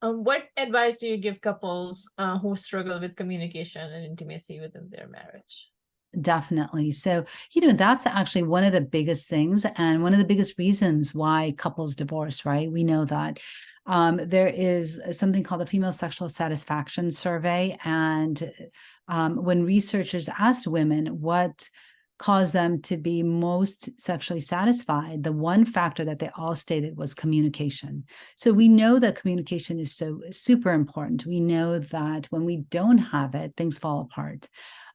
What advice do you give couples who struggle with communication and intimacy within their marriage? Definitely. So, that's actually one of the biggest things and one of the biggest reasons why couples divorce, right? We know that. There is something called the Female Sexual Satisfaction Survey. And when researchers asked women what caused them to be most sexually satisfied, the one factor that they all stated was communication. So we know that communication is so super important. We know that when we don't have it, things fall apart.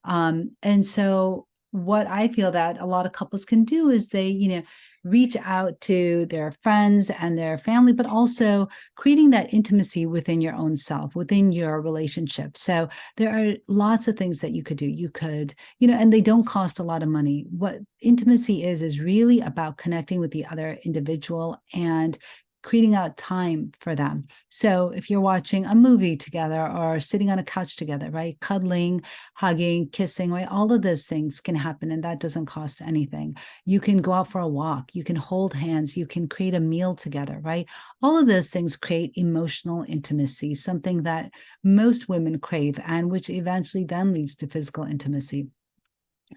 And so what I feel that a lot of couples can do is they, reach out to their friends and their family, but also creating that intimacy within your own self, within your relationship. So there are lots of things that you could do. You could, and they don't cost a lot of money. What intimacy is really about connecting with the other individual and creating out time for them. So if you're watching a movie together or sitting on a couch together, right? Cuddling, hugging, kissing, right? All of those things can happen and that doesn't cost anything. You can go out for a walk, you can hold hands, you can create a meal together, right? All of those things create emotional intimacy, something that most women crave and which eventually then leads to physical intimacy.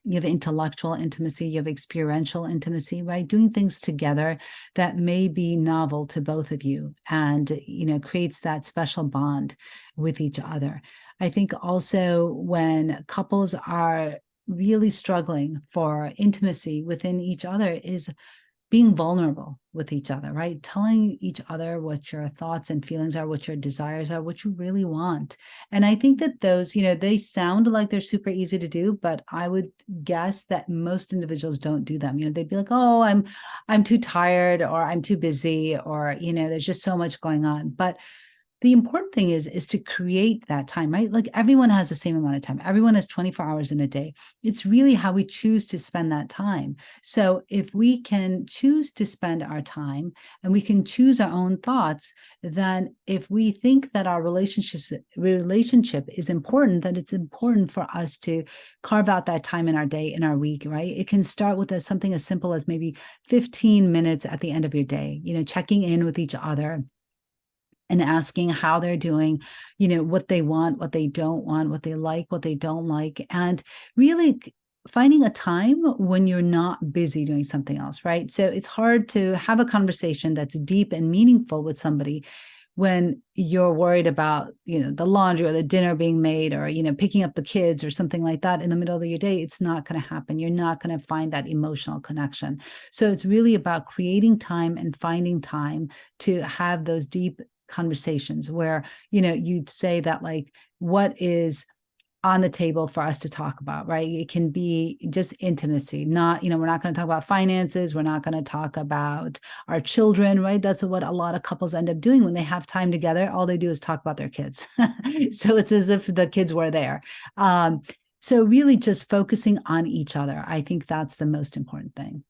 You have intellectual intimacy, you have experiential intimacy, right? Doing things together that may be novel to both of you and, creates that special bond with each other. I think also when couples are really struggling for intimacy within each other is being vulnerable with each other, right? Telling each other what your thoughts and feelings are, what your desires are, what you really want. And I think that those, they sound like they're super easy to do, but I would guess that most individuals don't do them. They'd be like, "Oh, I'm too tired or I'm too busy or, there's just so much going on." But the important thing is to create that time, right? Like everyone has the same amount of time. Everyone has 24 hours in a day. It's really how we choose to spend that time. So if we can choose to spend our time and we can choose our own thoughts, then if we think that our relationship is important, then it's important for us to carve out that time in our day, in our week, right? It can start with something as simple as maybe 15 minutes at the end of your day, checking in with each other and asking how they're doing, what they want, what they don't want, what they like, what they don't like, and really finding a time when you're not busy doing something else, right? So it's hard to have a conversation that's deep and meaningful with somebody when you're worried about, the laundry or the dinner being made or, picking up the kids or something like that in the middle of your day. It's not going to happen. You're not going to find that emotional connection. So it's really about creating time and finding time to have those deep conversations where you'd say that, like, what is on the table for us to talk about, right? It can be just intimacy, not, we're not going to talk about finances, we're not going to talk about our children, right? That's what a lot of couples end up doing when they have time together. All they do is talk about their kids. So it's as if the kids were there. So really just focusing on each other, I think that's the most important thing.